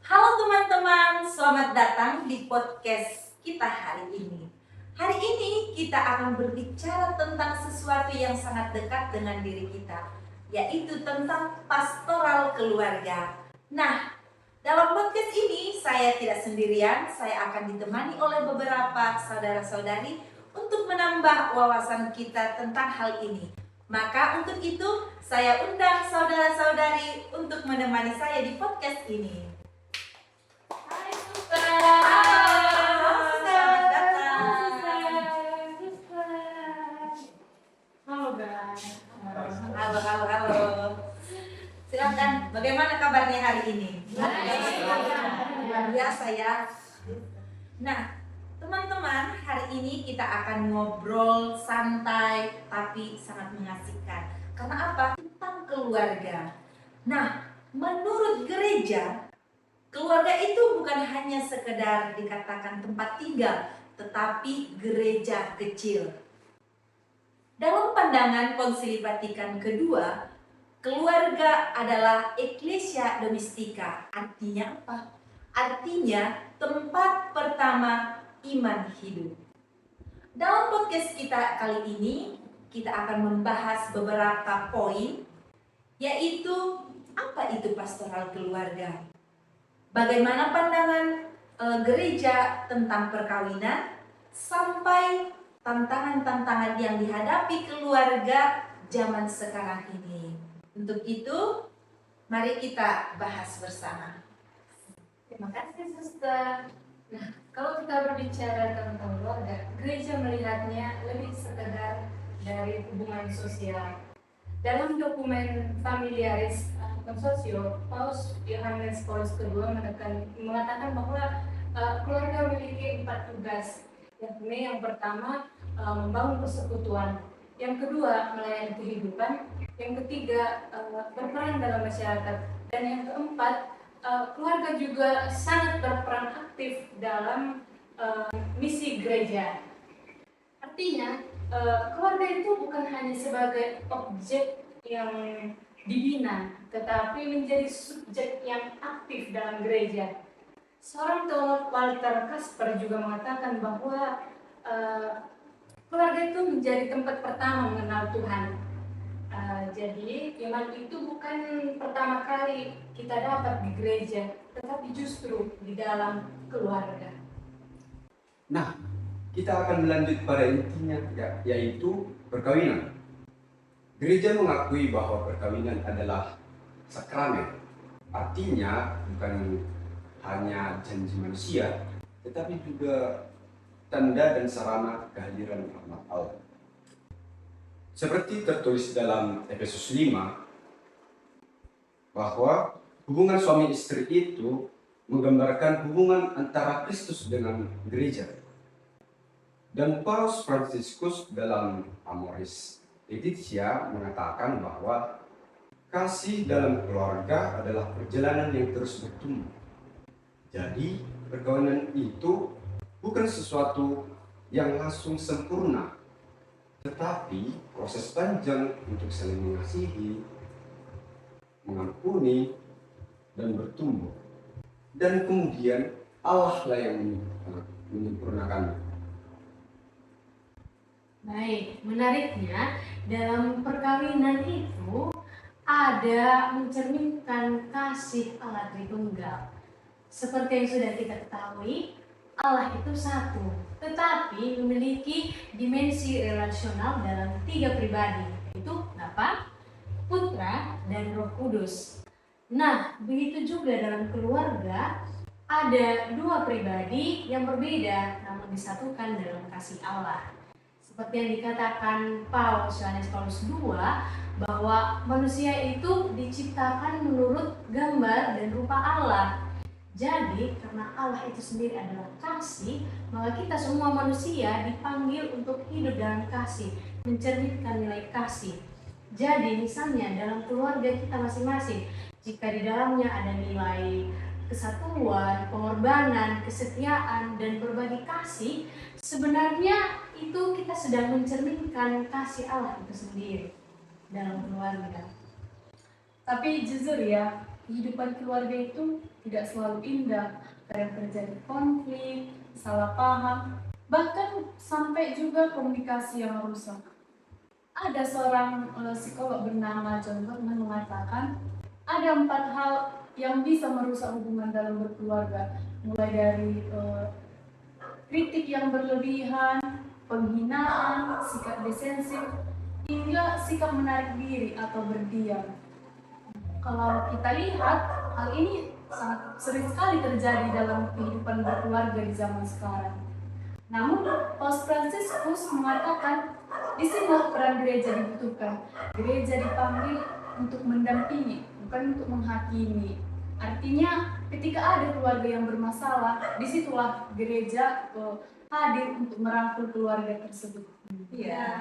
Halo teman-teman, selamat datang di podcast kita hari ini. Hari ini kita akan berbicara tentang sesuatu yang sangat dekat dengan diri kita, yaitu tentang pastoral keluarga. Nah, dalam podcast ini saya tidak sendirian, saya akan ditemani oleh beberapa saudara-saudari untuk menambah wawasan kita tentang hal ini. Maka untuk itu, saya undang saudara-saudari untuk menemani saya di podcast ini. Selamat datang. Halo guys. Halo. Silakan, bagaimana kabarnya hari ini? Luar biasa ya. Nah, teman-teman, hari ini kita akan ngobrol santai tapi sangat mengasihkan. Karena apa? Tentang keluarga. Nah, menurut gereja, keluarga itu bukan hanya sekedar dikatakan tempat tinggal, tetapi gereja kecil. Dalam pandangan Konsili Vatikan kedua, keluarga adalah Ecclesia Domestica. Artinya apa? Artinya tempat pertama iman hidup. Dalam podcast kita kali ini, kita akan membahas beberapa poin, yaitu apa itu pastoral keluarga? Bagaimana pandangan gereja tentang perkawinan, sampai tantangan-tantangan yang dihadapi keluarga zaman sekarang ini. Untuk itu, mari kita bahas bersama. Terima kasih Suster. Nah, kalau kita berbicara tentang keluarga, gereja melihatnya lebih sekedar dari hubungan sosial. Dalam dokumen Familiaris Consociatio, Paus Yohanes Paulus II mengatakan bahwa keluarga memiliki 4 tugas. Yang pertama, membangun persekutuan. Yang kedua, melayani kehidupan. Yang ketiga, berperan dalam masyarakat. Dan yang keempat, keluarga juga sangat berperan aktif dalam misi gereja. Artinya, keluarga itu bukan hanya sebagai objek yang dibina, tetapi menjadi subjek yang aktif dalam gereja. Seorang teolog Walter Kasper juga mengatakan bahwa keluarga itu menjadi tempat pertama mengenal Tuhan. Jadi iman itu bukan pertama kali kita dapat di gereja, tetapi justru di dalam keluarga. Nah, kita akan melanjut pada intinya, yaitu perkawinan. Gereja mengakui bahwa perkawinan adalah sakramen. Artinya bukan hanya janji manusia, tetapi juga tanda dan sarana kehadiran rahmat Allah. Seperti tertulis dalam Efesus 5, bahwa hubungan suami istri itu menggambarkan hubungan antara Kristus dengan gereja. Dan Paus Fransiskus dalam Amoris Laetitia mengatakan bahwa kasih dalam keluarga adalah perjalanan yang terus bertumbuh. Jadi, perkawinan itu bukan sesuatu yang langsung sempurna, tetapi proses panjang untuk saling mengasihi, mengampuni, dan bertumbuh. Dan kemudian Allah lah yang menyempurnakannya. Baik, menariknya dalam perkawinan itu ada mencerminkan kasih Allah Tritunggal. Seperti yang sudah kita ketahui, Allah itu satu, tetapi memiliki dimensi relasional dalam 3 pribadi, yaitu Bapa, Putra, dan Roh Kudus. Nah, begitu juga dalam keluarga ada 2 pribadi yang berbeda namun disatukan dalam kasih Allah. Seperti yang dikatakan Paus Yohanes Paulus II, bahwa manusia itu diciptakan menurut gambar dan rupa Allah. Jadi karena Allah itu sendiri adalah kasih, maka kita semua manusia dipanggil untuk hidup dalam kasih, mencerminkan nilai kasih. Jadi misalnya dalam keluarga kita masing-masing, jika di dalamnya ada nilai kesatuan, pengorbanan, kesetiaan, dan berbagi kasih, sebenarnya itu kita sedang mencerminkan kasih Allah itu sendiri dalam keluarga. Tapi jujur ya, kehidupan keluarga itu tidak selalu indah. Kadang terjadi konflik, salah paham, bahkan sampai juga komunikasi yang rusak. Ada seorang psikolog bernama John Gottman mengatakan ada 4 hal yang bisa merusak hubungan dalam berkeluarga, mulai dari kritik yang berlebihan, penghinaan, sikap defensif, hingga sikap menarik diri atau berdiam. Kalau kita lihat, hal ini sangat sering sekali terjadi dalam kehidupan berkeluarga di zaman sekarang. Namun, Paus Fransiskus mengatakan, disinilah peran gereja dibutuhkan. Gereja dipanggil untuk mendampingi, bukan untuk menghakimi. Artinya, ketika ada keluarga yang bermasalah, disitulah gereja hadir untuk merangkul keluarga tersebut. Ya,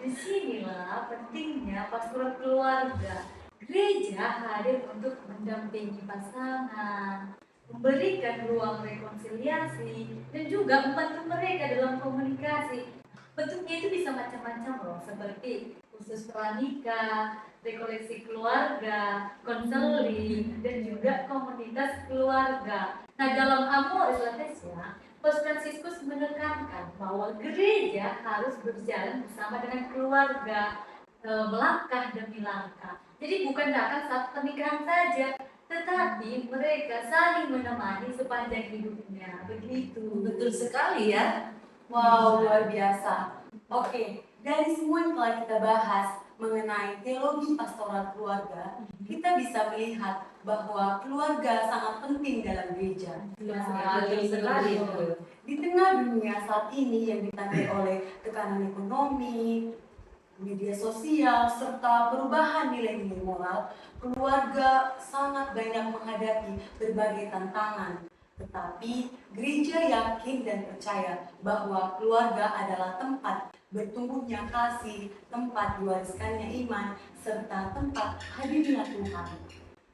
disinilah pentingnya pastoral keluarga. Gereja hadir untuk mendampingi pasangan, memberikan ruang rekonsiliasi, dan juga membantu mereka dalam komunikasi. Bentuknya itu bisa macam-macam loh, seperti khusus pranikah, rekoleksi keluarga, konseling, dan juga komunitas keluarga. Nah, dalam Amoris Laetitia, Paus Fransiskus menekankan bahwa gereja harus berjalan bersama dengan keluarga, melangkah demi langkah. Jadi bukan datang saat pernikahan saja, tetapi mereka saling menemani sepanjang hidupnya. Begitu. Betul sekali ya. Wow, luar biasa. Oke, dari semua yang telah kita bahas mengenai teologi pastoral keluarga, kita bisa melihat bahwa keluarga sangat penting dalam gereja. Betul sekali. Di tengah dunia saat ini yang ditandai oleh tekanan ekonomi, media sosial, serta perubahan nilai-nilai moral, keluarga sangat banyak menghadapi berbagai tantangan. Tetapi gereja yakin dan percaya bahwa keluarga adalah tempat bertumbuhnya kasih, tempat diwariskannya iman, serta tempat hadirnya Tuhan.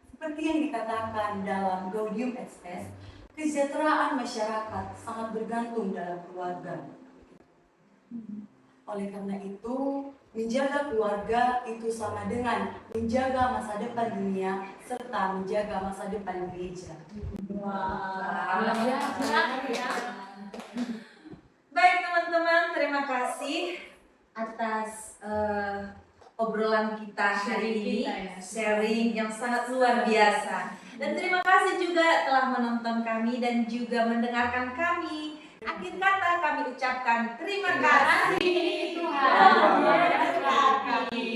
Seperti yang dikatakan dalam Gaudium et Spes, kesejahteraan masyarakat sangat bergantung dalam keluarga. Oleh karena itu, menjaga keluarga itu sama dengan menjaga masa depan dunia serta menjaga masa depan gereja. Baik teman-teman, terima kasih atas obrolan kita hari ini, sharing yang sangat luar biasa. Dan terima kasih juga telah menonton kami dan juga mendengarkan kami. Akhir kata kami ucapkan terima kasih. Tuhan memberkati.